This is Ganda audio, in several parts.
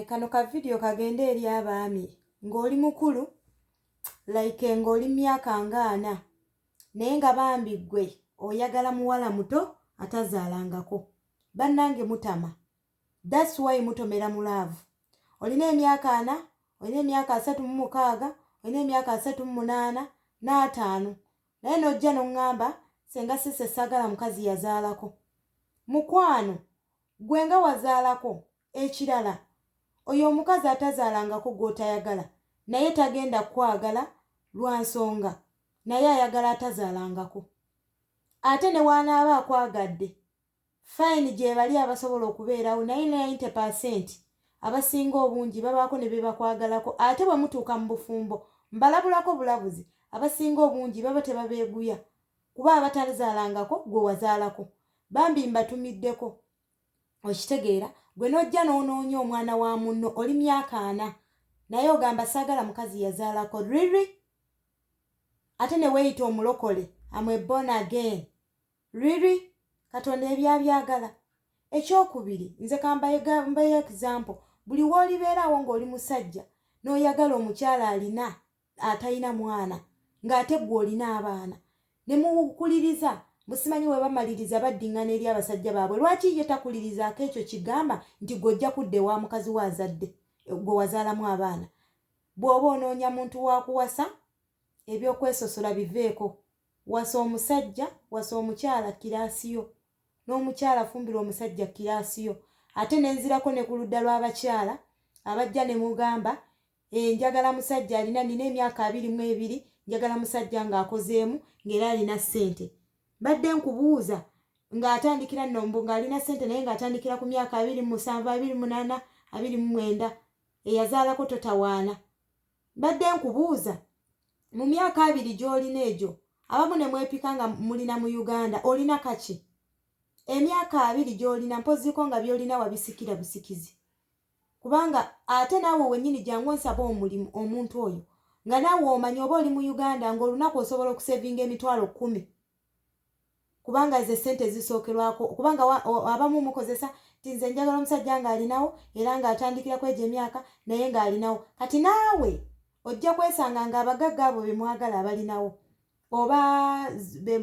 Kano ka video kagende eri abaami ng'oli mukulu like ng'oli myaka ng'ana naye nga bambi gwe oyagala muwala muto atazaalangako bannange mutama. That's why mutomera mu love. Olina emyaka 4, olina emyaka 36, olina emyaka 38 n'ataano naye nojja n'oŋŋamba senga sise sagala mukazi yazaalako. Mukwano gwe nga wazaalako ekirala oyo omukazi atazaalangako gw'otayagala naye tagenda kwagala lwa nsonga naye ayagala atazaalangako. Ate ne wanaaba akwagadde fine gye bali abasobola okubeerawo 90% abasinga obungi babaako ne bebakwagalako. Ate bwe mutuuka mu bufumbo mbalabulako bulabuzi abasinga obungi baba tebabeeguya kuba abatazaalangako gwe wazaalako bambi mbatumiddeko. Okitegeera gwe nojja n'onoonya omwana wa munno oli myaka 4 naye ogamba saagala mukazi yazaalako really? Ate ne weeyita omulokole amwe born again really? Katonda ebyabyagala. Ekyokubiri nze kambaye example buli w'olibeerawo ng'oli musajja n'oyagala omukyala alina atalina mwana ng'ate gwe olina abaana ne mukuliriza musimanyi we bamaliriza baddiŋŋana eri abasajja baabwe lwaki ye takulirizaako ekyo kigamba nti gojja kudde wa mukazi wazadde gwe wazaalamu abaana. Bw'oba onoonya muntu wa kuwasa ebyokwesosola biveeko. Wasa omusajja wasa omukyala kiraasiyo n'omukyala fumbira omusajja kiraasiyo. Ate nenzirako ne ku ludda lw'abakyala abajja ne mugamba njagala musajja alina nina emyaka 22 njagala musajja ng'akozeemu ng'era alina ssente. Badde nkubuuza ng'atandikira nnombo ng'alina ssente naye ng'atandikira ku myaka 27, 28, 29 eyazaalako totawaana. Badde nkubuuza mu myaka 2 gy'olina egyo abamu ne mwepika nga mulina mu Uganda olina kaki? Emyaka 2 gy'olina mpoziko nga by'olina wabisikira busikizi. Kubanga ate naawe wennyini jangu nsaba omulimu omuntu oyo nga naawe omanyi oba oli mu Uganda ng'olunaku osobola okusevinga emitwalo 10 kubanga ze ssente zisookerwako kubanga abamu mukozesa ti nze njagala omusajja ng'alinawo era ng'atandikira kwegyo emyaka naye ng'alinawo. Kati naawe ojja kwesanga ng'abagagga abo be mwagala abalinawo oba be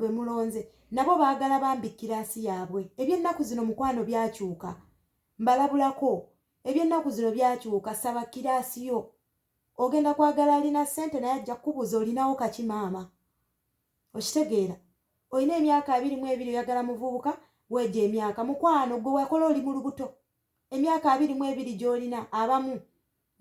mulonze nabo baagala bambi kiraasi yaabwe. Eby'ennaku zino mukwano byakyuka mbalabulako. Eby'ennaku zino byakyuka saba kiraasiyo. Ogenda kwagala alina ssente naye ajja kukubuuza olinawo kaki maama. Okitegeera? Olina emyaka 22 oyagala muvubuka weegyo emyaka mukwano gwe wakola oli mu lubuto. Emyaka 22 gy'olina abamu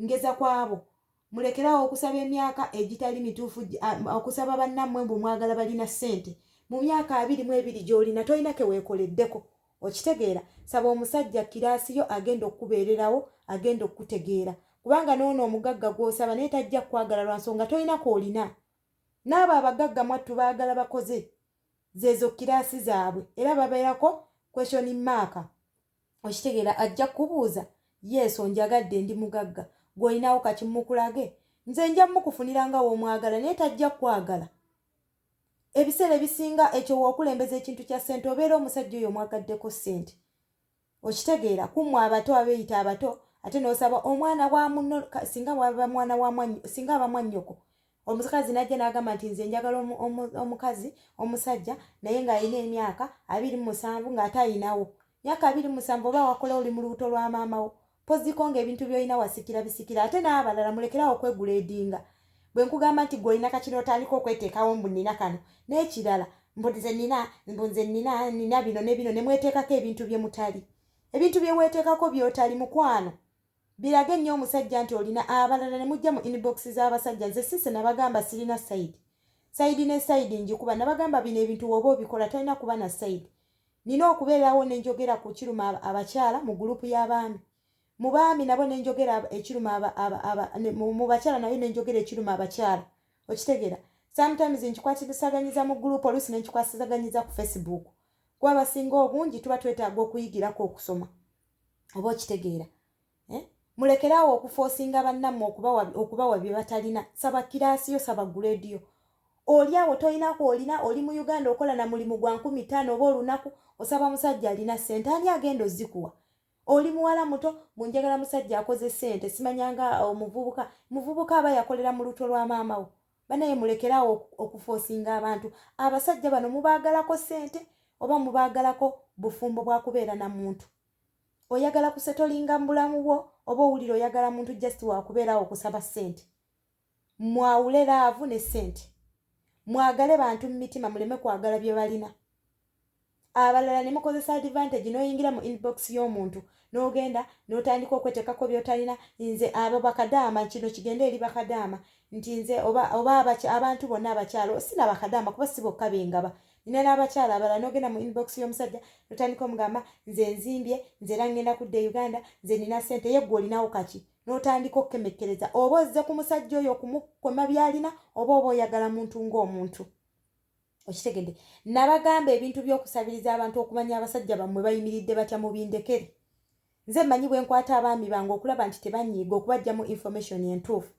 ngeza kwabo mulekerawo okusaba emyaka egitali mituufu okusaba bannammwe mbu mwagala balina ssente. Mu myaka 22 gy'olina tolina ke weekoleddeko. Okitegeera? Saba omusajja kiraasiyo agenda okubeererawo agenda okutegeera kubanga n'ono omugagga gw'osaba naye tajja kwagala lwa nsonga tolina koolina. N'abo abagagga mwattu baagala bakoze zezo kiraasi zaabwe era babeerako question mark. Okitegeera? Ajja kubuuza yesu onjagadde ndi mugagga gw'olinawo kati mukulage nze nja mukufunira nga w'omwagala naye tajja kwagala. Ebiseera ebisinga ekyo w'okulembeza ekintu kya ssente obeera omusajja oyo omwagaddeko ssente. Okitegeera? Kummwe abato abeeyita abato ate n'osaba omwana wa munno singa waba mwana wa mwannyoko singa aba mwannyoko omukazi najja n'agamba nti nze njagala omukazi omusajja naye ng'alina emyaka 27 ng'ate ayinawo myaka 27 oba wakola oli mu lubuto lwa maamawo poziko ng'ebintu by'olina wasikira bisikira. Ate n'abalala mulekerawo okweguleedinga. Bwe nkugamba nti gwe olina kakino otandika okweteekawo mbu nnina kano n'ekirala nze nnina bino ne bino ne mweteekako ebintu bye mutali. Ebintu bye weeteekako by'otali mukwano birage nnyo omusajja nti olina. Abalala ne mujja mu inbox z'abasajja nze sise nabagamba sirina sayidi ne sayidi njikuba nabagamba bino ebintu woba obikola talina kuba na sayidi. Nina okubeerawo ne njogera ku kiruma abakyala mu gurupu y'abaami. Mu baami nabo ne njogera ekiruma mu bakyala nayo ne njogera ekiruma abakyala. Okitegeera? Sometimes nkikwatisaganyiza mu gurupu oluusi ne nkikwatisaganyiza ku Facebook. Kuba abasinga obungi tuba twetaaga okuyigirako okusoma. Oba okitegeera? Mulekerawo okufoosinga bannammwe okubawa bye batalina. Saba kiraasiyo saba guleediyo. Oli awo tolinako olina oli mu Uganda okola na mulimu gwa 15 oba olunaku osaba musajja alina ssente ani agenda ozikuwa. oli muwala muto munjagala musajja akoze ssente simanyanga omuvubuka aba yakolera mu luto lwa maama wo banaye mulekerawo okufoosinga abantu abasajja bano mubaagalako ssente oba mubaagalako bufumbo bwa kubeera na muntu oyagala kusetolinga mu bulamu bwo oba owulira oyagala muntu just wakubeerawo okusaba ssente mwawule laavu ne ssente mwagale bantu mu mitima muleme kwagala bye balina abalala ne mukozesa advantage n'oyingira mu inbox y'omuntu n'ogenda n'otandika okwetekako by'otalina nze abo bakadaama kino kigende eri bakadaama nti nze oba abantu bonna abakyalo sina bakadaama kuba si bokka bengaba nina n'abakyala abalala n'ogenda mu inbox y'omusajja n'otandika omugamba nze nzimbye nze era ngenda kudda Uganda nze nina ssente ye gwe olinawo kaki n'otandika okukemekkereza oba ozze ku musajja oyo okumukoma byalina oba oyagala muntu ng'omuntu okitegedde nabagamba ebintu by'okusabiriza abantu okumanya abasajja bammwe bayimiridde batya mu bindekere nze mmanyi bwe nkwata abaami bange okulaba nti tebanyiiga okubajjamu information entuufu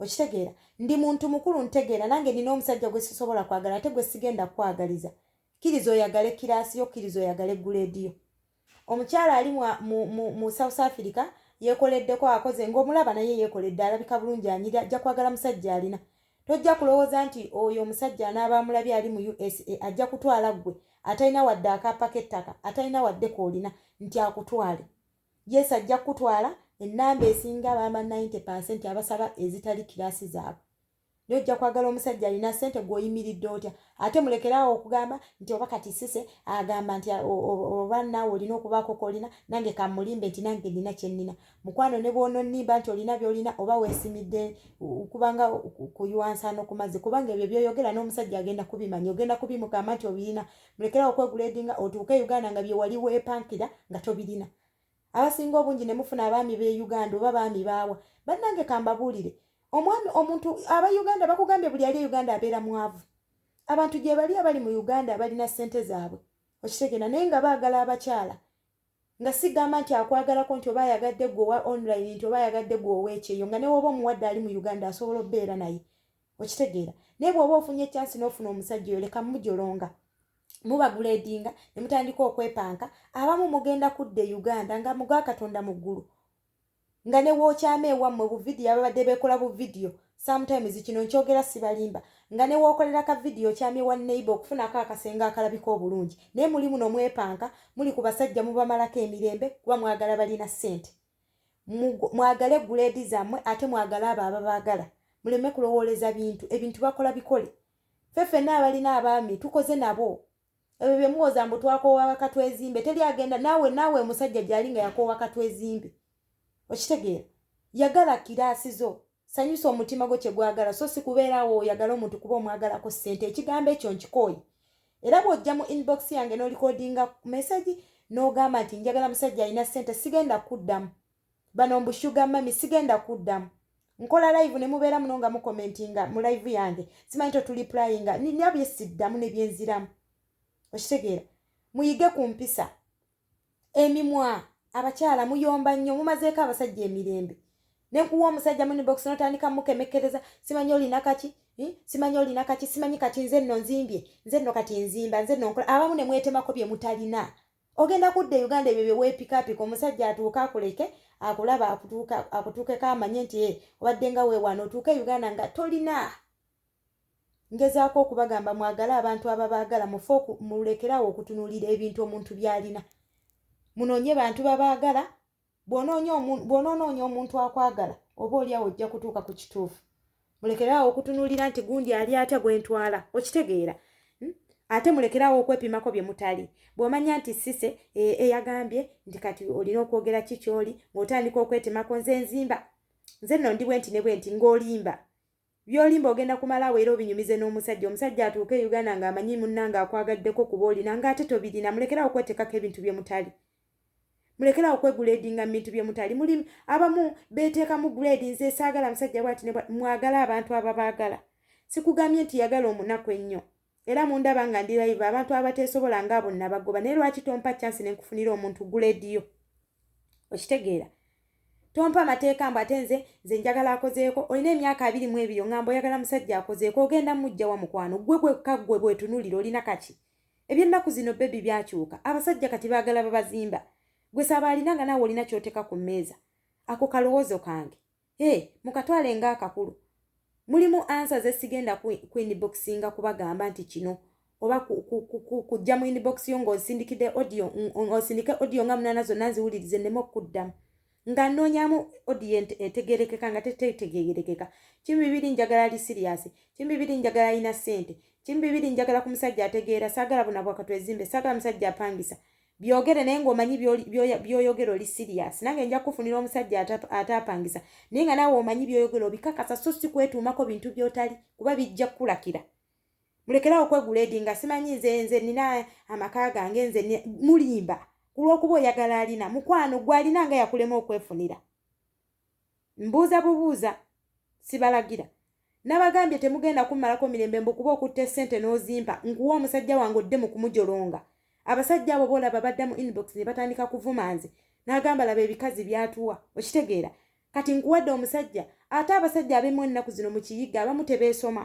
okitegeera ndi muntu mukulu ntegeera nange nina omusajja gwe sisobola kwagala ate gwe sigenda kwagaliza kkiriza oyagale kiraasi yo kkiriza oyagale guleediyo omukyala ali mu South Africa yeekoleddeko akoze ng'omulaba naye yeekoledde alabika bulungi anyira ajja kwagala musajja alina tojja kulowooza nti oyo omusajja anaaba amulabye ali mu USA ajja kutwala ggwe atalina wadde akaapa k'ettaka atalina wadde koolina nti akutwale yesu ajja kutwala ennamba esinga bamba 90% abasaba ezitali kiraasi zaabwe n'ojja kwagala omusajja alina ssente gw'oyimiridde otya ate mulekerawo okugamba nti oba kati sise agamba nti oba naawe olina okubaako koolina nange kamulimbe nti nange nina kye nnina mukwano ne bw'ononnimba nti olina by'olina oba weesimidde kubanga kuyuwansano ku mazzi kubanga ebyo by'oyogera n'omusajja agenda kubimanya ogenda kubimugamba nti obirina mulekerawo okweguleedinga otuuke Uganda nga bye wali weepankira nga tobirina abasinga obungi ne mufuna abaami b'e Uganda oba baami baawa bannange kambabuulire omwami omuntu aba Uganda bakugambye buli ali Uganda abeera mwavu abantu gye bali abali mu Uganda balina ssente zaabwe okitegeera naye nga baagala abakyala nga sigamba nti akwagalako nti oba ayagadde gwe owa online nti oba ayagadde gwe oweekyeyo nga ne woba omuwadde ali mu Uganda asobola obbeera naye okitegeera naye bw'oba ofunye chance n'ofuna omusajja oyo leka mujolonga mubaguleedinga ne mutandika okwepanka abamu mugenda kudda Uganda nga muga Katonda mu ggulu nga ne wookyama ewammwe bu vidiyo ababadde beekola bu vidiyo sometimes kino nkyogera sibalimba nga ne wookolera ka vidiyo kyamye wa neighbor okufunako akasenga akalabika obulungi naye muli muno mwepanka muli ku basajja mubamalako emirembe kuba mwagala balina ssente mwagale guleedi zammwe ate mwagala abo ababaagala muleme kulowooleza ebintu bakola bikole ffenna abalina abaami tukoze nabo ebyo bye muwoza mbu twakoowa bakatwezimbe teri agenda naawe omusajja gy'ali nga yakoowa katwezimbe okitegeera yagala kiraasi zo sanyusa omutima gwo kye gwagala so si kubeerawo oyagala omuntu kuba omwagalako ssente ekigambo ekyo nkikooyi era bw'ojja mu inbox yange n'olikodinga message n'ogamba nti njagala musajja alina ssente sigenda kuddamu bano mbushuga mami sigenda kuddamu nkola live ne mubeera muno nga mukomentinga mu live yange simanyi totuliplyinga nina bye siddamu ne byenziramu okitegeera muyige ku mpisa emimwa abakyala muyomba nnyo mumazeeko abasajja emirembe nenkuwa omusajja mu inbox n'otandika mukemekkereza simanyi olina kaki simanyi kati nze nno nzimbye nze nno kati nzimba nze nno nkola abamu ne mwetemako bye mutalina ogenda kudda Uganda ebyo bye weepikaapika omusajja atuuka akuleke akulaba akutuukeko amanye nti obadde nga weewaana otuuke Uganda nga tolina ngezaako okubagamba mwagala abantu ababaagala mufe mulekerawo okutunuulira ebintu omuntu by'alina munoonye bantu babaagala bw'onoonoonya omuntu akwagala oba oliawo ojja kutuuka ku kituufu mulekerawo okutunuulira nti gundi ali atya gwentwala okitegeera ate mulekerawo okwepimako bye mutali bw'omanya nti sise eyagambye nti kati olina okwogera ki ky'oli ng'otandika okwetemako nze nzimba nze nno ndi bwenti ne bwenti ng'olimba by'olimba ogenda kumalawo era obinyumize n'omusajja omusajja atuuke Uganda ng'amanyi munnanga akwagaddeko kuba olina ng'ate tobirina mulekerawo okwetekako ebintu bye mutali mulekerawo okweguleedinga mu bintu bye mutali muli abamu beeteekamu guleedi nze saagala musajja bwati mwagala abantu ababaagala sikugambye nti yagala omunaku ennyo era mundaba nga ndi live abantu abateesobola ng'abo nabagoba naye lwaki tompa chance ne nkufunira omuntu guleediyo okitegeera tompa amateeka mbu ate nze njagala akozeeko olina emyaka 22 ngamba oyagala musajja akozeeko ogenda mujja wa mukwano gwe bwetunulira olina kaki eby'ennaku zino bebi byakyuka abasajja kati baagala babazimba gwe saba alinanga nawe olina kyoteka ku mmeeza ako kalowoozo kange mukatwale ng'akakulu mulimu answers esigenda ku inboxinga kubagamba nti kino oba kujja mu inbox yo ng'osindikidde audio osindike audio nga munana zonna nziwulirize nneme okuddamu nga nnoonyamu audio etegerekeka nga tetegerekeka kimu bibiri njagala ali serious kimu bibiri njagala alina ssente kimu bibiri njagala ku musajja ategeera saagala buna bwakatwezimbe saagala musajja apangisa byogere naye ng'omanyi by'oyogera oli serious nange nja kufunira omusajja ataapangisa naye nga naawe omanyi by'oyogera obikakasa so si kwetuumako bintu by'otali kuba bijja kukulakira mulekerawo okweguledi nga simanyi nze nina amaka gange nze mulimba kulw'okuba oyagala alina mukwano gw'alina nga yakulema okwefunira mbuuza bubuuza sibalagira nabagambye temugenda kummalako mirembe mbukuba okutta ssente n'ozimpa nkuwa omusajja wange odde mu kumujolonga abasajja abo boolaba badda mu inbox ne batandika kuvuma nze n'agamba laba ebikazi byatuwa okitegeera kati nkuwadde omusajja ate abasajja ab'emu ennaku zino mu kiyiga abamu tebeesoma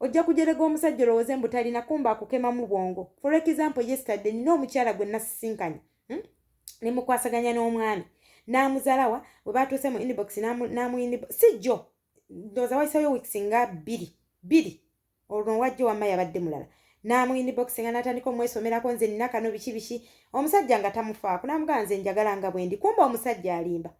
ojja kujerega omusajja olowooze mbu talina kumba akukemamu bwongo for example yesterday nina omukyala gwe nasisinkanye ne mukwasaganya n'omwami n'amuzalawa bwe batuuse mu inbox sijjo ndowooza wayisayo weeks nga bbiri olwo wajja wamma yabadde mulala namu inbox nga natandika omwesomerako nze nina kano biki omusajja nga tamufaako namugamba nze njagala nga bwendi kumba omusajja alimba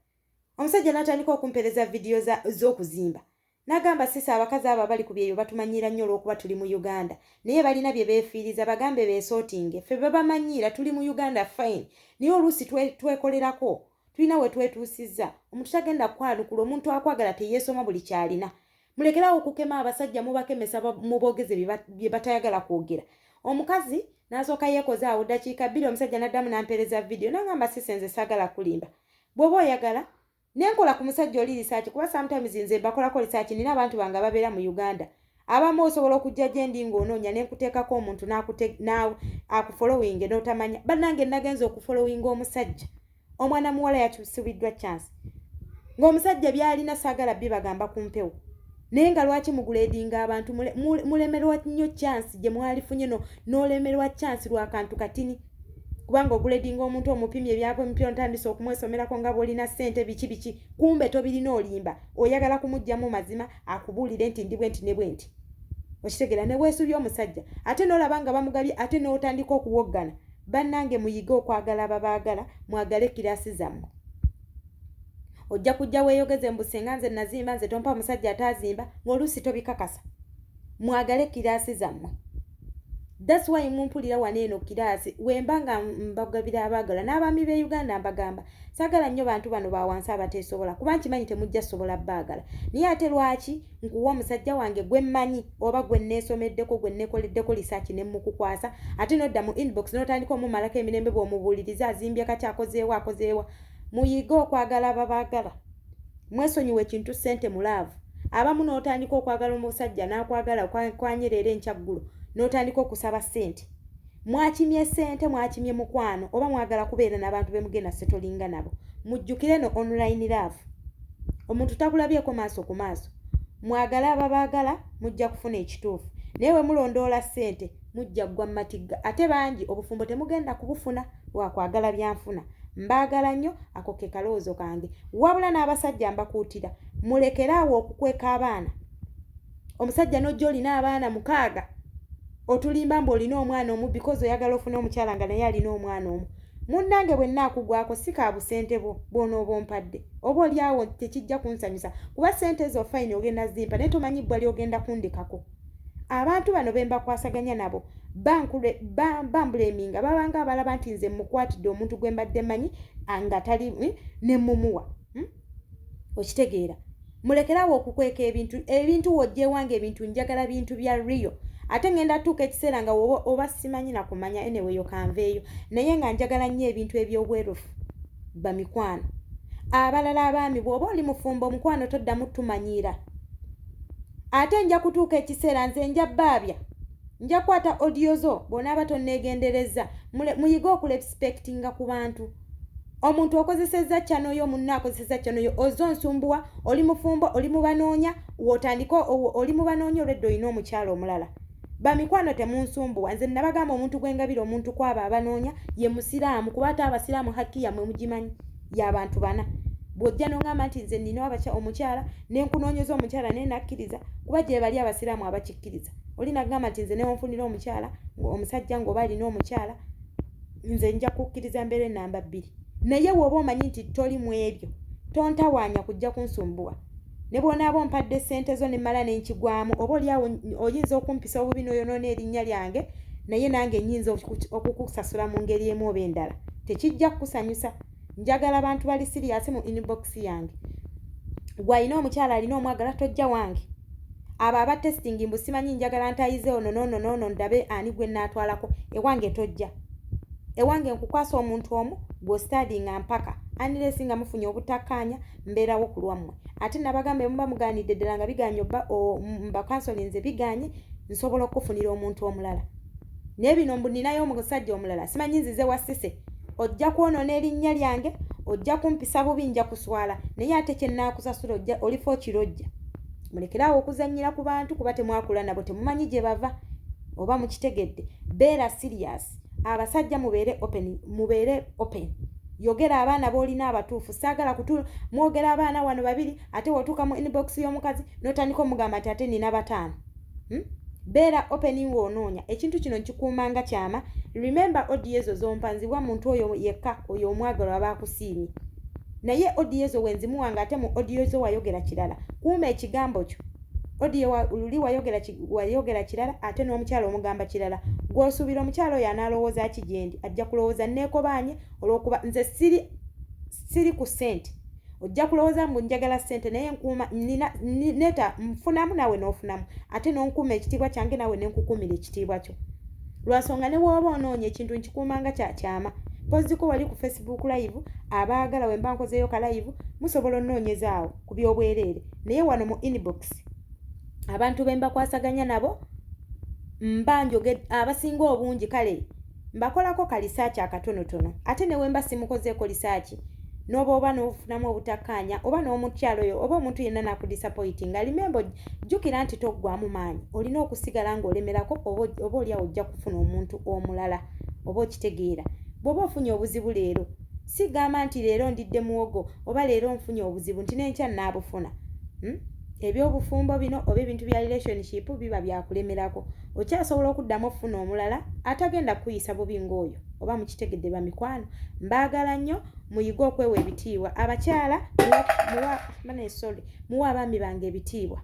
omusajja natandika okumpereza vidiyo z'okuzimba nagamba sisa abakazi abo abali ku byeyo batumanyira nnyo olw'okuba tuli mu Uganda naye balina bye beefiiriza bagambe beesootinge ffe babamanyiira tuli mu Uganda fine naye oluusi twekolerako tulina we twetuusizza omuntu tagenda kukwanukula omuntu akwagala teyeesoma buli kyalina mulekerawo okukema abasajja mubakemesa muboogeze bye batayagala kwogera omukazi n'asooka yeekoza awo ddakiika bbiri omusajja n'addamu n'ampereza vidiyo nagamba sisa nze saagala kulimba bw'oba oyagala nenkola ku musajja oli risaaki kuba sometimes nze bakolako risaaki nina abantu bange ababeera mu Uganda abamu osobola okujja gye ndi ng'onoonya ne nkuteekako omuntu akufolowinge n'otamanya bannange nagenza okufolowinga omusajja omwana muwala yakyusibiddwa chance ng'omusajja byalina saagala bibagamba ku mpewo naye nga lwaki muguledinga abantu mulemerwa nnyo chance gye mwalifunye n'olemerwa chance lw'akantu katini kubanga oguledinga omuntu omupimye ebyabwe mpyo ntandise okumwesomerako nga bw'olina ssente biki kumbe tobirina olimba oyagala kumugjamu mazima akubuulire nti ndi bwenti ne bwenti okitegeera ne weesubya omusajja ate n'olaba nga bamugabye ate n'otandika okuwoggana bannange muyige okwagala ababaagala mwagale kiraasi zammwe ojja kujja weeyogeze mbu senga nze nazimba nze tompa omusajja ataazimba ng'oluusi tobikakasa mwagale kiraasi zammwe that's why mumpulira wano eno kiraasi wemba nga mbagabira abaagala n'abaami b'e Uganda mbagamba saagala nnyo bantu bano bawansi abateesobola kuba nkimanyi temujja sobola baagala naye ate lwaki nkuwa omusajja wange gwe mmanyi oba gwe neesomeddeko gwe neekoleddeko lisaaki ne mukukwasa ate n'odda mu inbox n'otandika omumalako emirembe bw'omubuuliriza azimbye kati akozeewa muyiga okwagala ababaagala mwesonyiwe ekintu ssente mulaavu abamu n'otandika okwagala omusajja n'akwagala kwanyerera enkyaggulo n'otandika okusaba ssente mwakimye ssente mwakimye mukwano oba mwagala kubeera n'abantu bemugenda setolinga nabo mujjukire no online love omuntu takulabyeko maaso ku maaso mwagala ababaagala mujja kufuna ekituufu naye we mulondoola ssente mujja ggwa matigga ate bangi obufumbo temugenda kubufuna wakwagala byanfuna mbaagala nnyo ako ke kalowoozo kange wabula n'abasajja mbakuutira mulekeraawo okukweka abaana omusajja n'ojja olina abaana 6 otulimba mbu olina omwana omu because oyagala ofuna omukyala nga naye alina omwana omu munnange bwe nnaakugwako si ka busente bw'onooba ompadde oba oliawo tekijja kunsanyusa kuba ssente ezo fayini ogenda zimpa naye tomanyi bbwa lyogenda kundikako abantu bano be mbakwasaganya nabo bambuleminga babanga abalaba nti nze mukwatidde omuntu gwe mbadde manyi nga tali ne mumuwa okitegeera mulekerawo okukweka ebintu wojjewange ebintu njagala bintu bya real ate ngenda tuuka ekiseera nga oba simanyi nakumanya anyway yokanveeyo naye nga njagala nnyo ebintu eby'obwerufu bamikwano abalala abaami bw'oba oli mufumbo omukwano toddamu tumanyiira ate nja kutuuka ekiseera nze nja baabya nja kwata audio zo bonaaba tonneegendereza muyiga okurespectinga ku bantu omuntu okozesezza channel yo munna akozesezza channel yo ozonsumbuwa oli mufumbo oli mubanoonya wotandika oli mubanoonya olwedde olina omukyalo omulala bamikwano temunsumbuwa nze nabagamba omuntu gwengabira omuntu kwaba abanoonya ye musiraamu kuba ate abasiraamu hakki yammwe mugimanyi y'abantu bana bw'ojja n'ongamba nti nze nnina omukyala nenkunoonyeza omukyala naye nakkiriza kuba gye bali abasiraamu abakikkiriza oli nagamba nti nze newonfunira omukyala omusajja ng'oba alina omukyala nze nja kukkiriza mbeera enamba 2 naye woba omanyi nti toli mu ebyo tontawaanya kujja kunsumbuwa ne bw'onaaba ompadde ssente zo ne mmala n'enkigwamu oba oliawo oyinza okumpisa obubi n'oyonoona erinnya lyange naye nange nnyinza okukusasula mu ngeri emu oba endala tekijja kukusanyusa njagala abantu bali siriasi mu inbox yange gw'alina omukyala alina omwagala tojja wange abo aba testing mbu simanyi njagala ntayize ono noono ndabe ani gwe naatwalako ewange tojja ewange nkukwasa omuntu omu gw'ostadinga mpaka aniresi nga mufunye obutakkaanya mbeerawo ku lwammwe ate nabagambe muba mugaanidde ddala nga biganye mba kansolinze biganye nsobola okufunira omuntu omulala naye bino mbu ninayo omusajja omulala simanyi nzize wasise ojja kwonoona erinnya lyange ojja kumpisa bubi nja kuswala naye ate kye nnaakusasula olifa okirojja mulekerawo okuzannyira ku bantu kuba temwakula nabo temumanyi gye bava oba mukitegedde beera serious abasajja mubeere open yogera abaana boolina abatuufu saagala mwogera abaana wano 2 ate wotuuka mu inbox y'omukazi n'otandika omugamba nti ate nina 5 beera open ng'onoonya ekintu kino nkikuumanga kyama remember audio ezo zompanzibwa muntu oyo yekka oyo omwagalo aba akusiimye naye audio ezo wenzimuwanga ate mu audio ezo wayogera kirala kuuma ekigambo kyo audio luli wayogera kirala ate n'omukyala omugamba kirala gw'osuubira omukyala oyo anaalowooza ki gyendi ajja kulowooza neekobaanye olw'okuba nze siri ku ssente ojja kulowooza ngu njagala ssente naye nkuuma neta nfunamu nawe n'ofunamu ate n'onkuuma ekitiibwa kyange nawe nenkukuumira ekitiibwa kyo lwansonga ne wooba onoonya ekintu nkikuumanga kyama poziko wali ku Facebook live abaagala we mba nkozeeyo ka live musobola onnoonyezaawo ku by'obwereere naye wano mu inbox abantu be mbakwasaganya nabo mbanjoge abasinga obungi kale mbakolako ka research akatonotono ate ne wemba simukozeeko research n'oba oba n'ofunamu obutakkaanya oba n'omukyalo oyo oba omuntu yenna nakudisappointinga limembo jjukira nti toggwamu maanyi olina okusigala ng'olemerako oba oliawo ojja kufuna omuntu omulala oba okitegeera bw'oba ofunye obuzibu leero sigamba nti leero ndidde muwogo oba leero nfunye obuzibu nti n'enkya naabufuna ebyobufumbo bino oba ebintu bya relationship biba byakulemerako okyasobola okuddamu okufuna omulala atagenda kuyisa bubi ng'oyo oba mukitegedde bamikwano mbaagala nnyo muyiga okwewa ebitiibwa abakyala muwa abaami bange ebitiibwa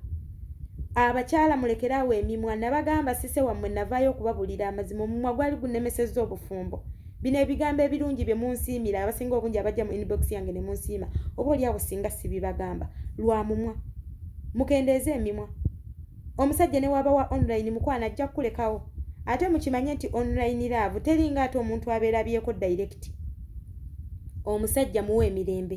abakyala mulekerawo emimwa nabagamba sise wammwe navaayo okubabulira amazima omumwa gwali gunemesezza obufumbo bino ebigambo ebirungi bye munsiimira abasinga obungi abajja mu inbox yange ne munsiima oba oliawo singa sibibagamba lwa mumwa mukendeeze emimwa omusajja ne waba wa online mukwana ajja kukulekawo ate mukimanye nti online love teringa ate omuntu abeerabyeko direct omusajja muwe emirembe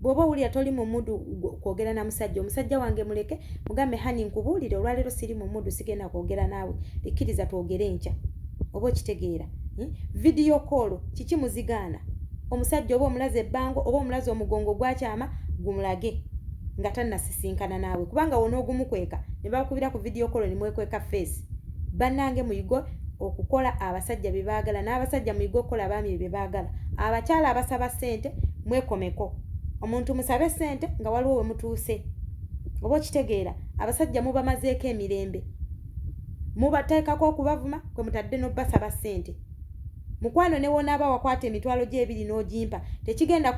bw'oba owulira toli mu mudu kwogera na omusajja wange muleke mugambe hani nkubuulire olwaleero siri mu mudu sigenda kwogera naawe ekkiriza twogere enkya oba okitegeera video call kiki muzigaana omusajja oba omulaze ebbango oba omulaze omugongo gwakyama gumulage nga tannasisinkana naawe kubanga wona ogumukweka ne bakubira ku video call ne mwekweka face bannange muyigo okukola abasajja bye baagala n'abasajja muyigo okukola abaami bye baagala abakyala abasaba ssente mwekomeko omuntu musabe ssente nga waliwo we mutuuse oba okitegeera abasajja mubamazeeko emirembe mubateekako okubavuma kwe mutadde n'obbasaba ssente mukwano ne wona aba wakwata emitwalo gy'ebiri n'ogimpa tekigenda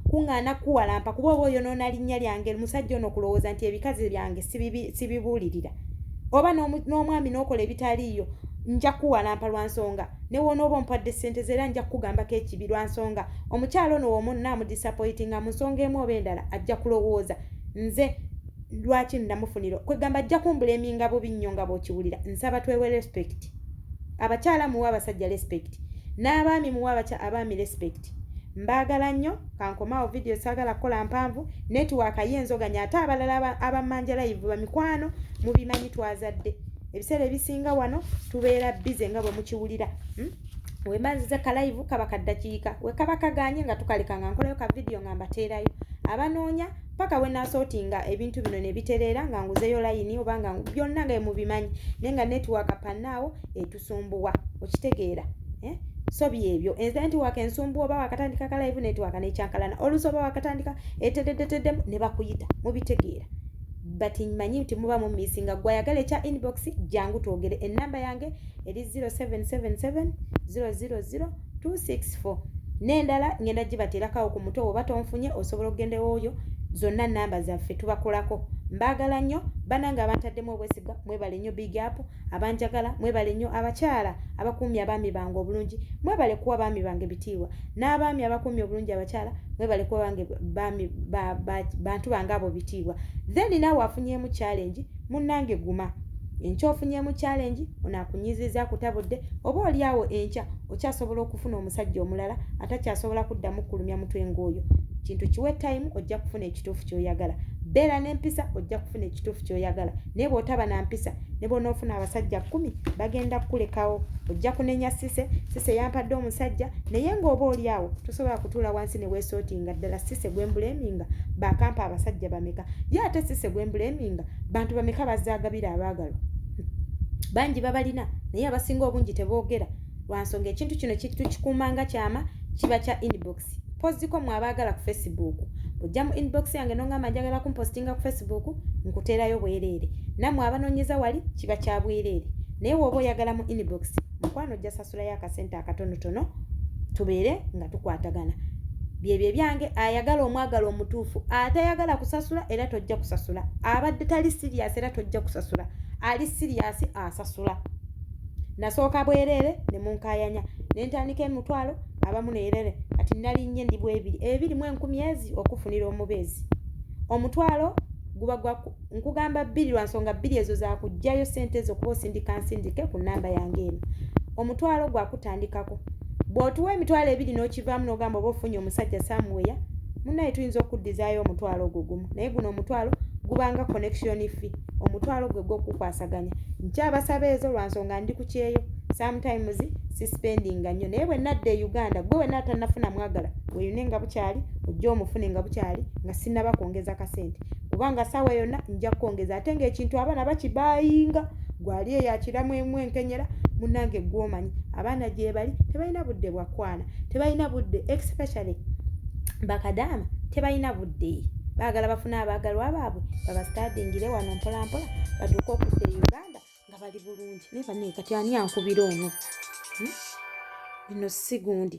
kuŋŋaana kuwalampa kuba oba oyonoona linnya lyange musajja ono okulowooza nti ebikazi byange sibibuulirira oba n'omwami n'okola ebitaliiyo nja kuwalampa lwansonga ne wona oba ompadde ssente ze era nja kukugambako ekibi lwansonga omukyalo ono womu naamudisappointinga mu nsonga emu oba endala ajja kulowooza nze lwaki namufuniro kwegamba ajja kumbula eminga bubi nnyo nga bw'okiwulira nsaba twewe respect abakyala muwa abasajja respect n'abaami muwa abaami respect mbaagala nnyo kankomaawo video saagala kukola mpanvu netiwaaka y'enzoganya ate abalala abamanja live bamikwano mubimanyi twazadde ebiseera ebisinga wano tubeera bize nga bwe mukiwulira wembanziza ka live kaba kaddakiika we kaba kaganye nga tukaleka nga nkolayo ka video nga mbateerayo abanoonya paka we nasortinga ebintu bino ne biterera nga nguzeyo line oba nga byonna nga mubimanyi nenga network pannawo etusumbuwa okitegeera so byebyo network ensumbuwa oba wakatandika ka live network necyankalana olusoba wakatandika etedededede ne bakuyita mubitegeera but manyi nti muba mu missinga gwayagala ekya inbox jangu twogere enamba yange eri 0777 000 264 nendala ngenda gibaterakawo ku muto oba tonfunye osobola okugenda oyo zonna namba zaffe tubakolako mbagala nnyo bananga abantaddemu obwesiga mwebale nnyo big up abanjagala mwebale nnyo abakyala abakuumya abaami bange obulungi mwebale kuwa baami bange bitiibwa n'abaami abakuumya obulungi abakyala mwebale kuwa bange bantu bange abo bitiibwa then naawe afunyeemu challenge munnange guma enkyofunyeemu challenge onaakunyiziza kutabudde oba oliawo enkya okyasobola okufuna omusajja omulala atakyasobola kuddamu kulumya mutwe ng'oyo kintu kiwe time ojja kufuna ekituufu ky'oyagala beera n'empisa ojja kufuna ekituufu ky'oyagala naye bw'otaba na mpisa ne bw'onoofuna abasajja 10 bagenda kulekawo ojja kunenya sise yampadde omusajja naye ng'oba oliawo tosobola kutuula wansi ne weesootinga ddala sise gwembuleminga bakampa abasajja bameka ye ate sise gwembuleminga bantu bameka bazaagabira abaagalwa bangi babalina naye abasinga obungi teboogera lwansonga ekintu kino tukikuumanga kyama kiba kya inbox postiko mwabaagala ku Facebook ojja mu inbox yange nongamba njagala kumpostinga ku Facebook nkuteerayo bwereere nammwe abanoonyeza wali kiba kya bwereere naye woba oyagala mu inbox mukwano ojja sasulayo akasente akatonotono tubeere nga tukwatagana byebyo byange ayagala omwagala omutuufu atayagala kusasula era tojja kusasula abadde tali serious era tojja kusasula ali serious asasula nasooka bwereere ne munkayanya nentandika emitwalo abamu neerere kati nalinnye ndi bwebiri mu 10,000 okufunira omubeezi omutwalo guba nkugamba 2 lwansonga 2 ezo zakujjayo sente zo kuba nsindike ku namba yange eno omutwalo gwakutandikako bw'otuwa emitwalo 2 n'okivaamu n'ogamba oba ofunye omusajja samuweya munnaye tuyinza okuddizaayo omutwalo ogwo gumu naye guno omutwalo gubanga connection fee omutwalo gwe gw'okukwasaganya nkyabasaba ezo lwansonga ndi ku kyeyo sometimes sispendinga nnyo naye bwe nadda e Uganda gwe wena atannafuna mwagala weyune nga bukyali ojja omufune nga bukyali nga sinnaba kwongeza kasente kubanga sawa yonna nja kwongeza ate ng'ekintu abaana bakibayinga gwali eyakiramu enkenyera munnange gw'omanyi abaana gye bali tebalina budde bwakwana tebalina budde especially bakadaama tebalina budde baagala bafuna abaagalwa baabwe babastadingire wano mpolampola batuuka okudda e Uganda nga bali bulungi naye banne kati ani ankubira ono bino si gundi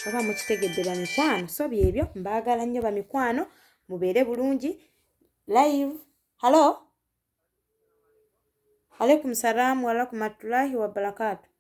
oba mukitegedde bamikwano so byebyo mbaagala nnyo bamikwano mubeere bulungi live halo alaikum salaam wa rahmatullahi wa barakatuh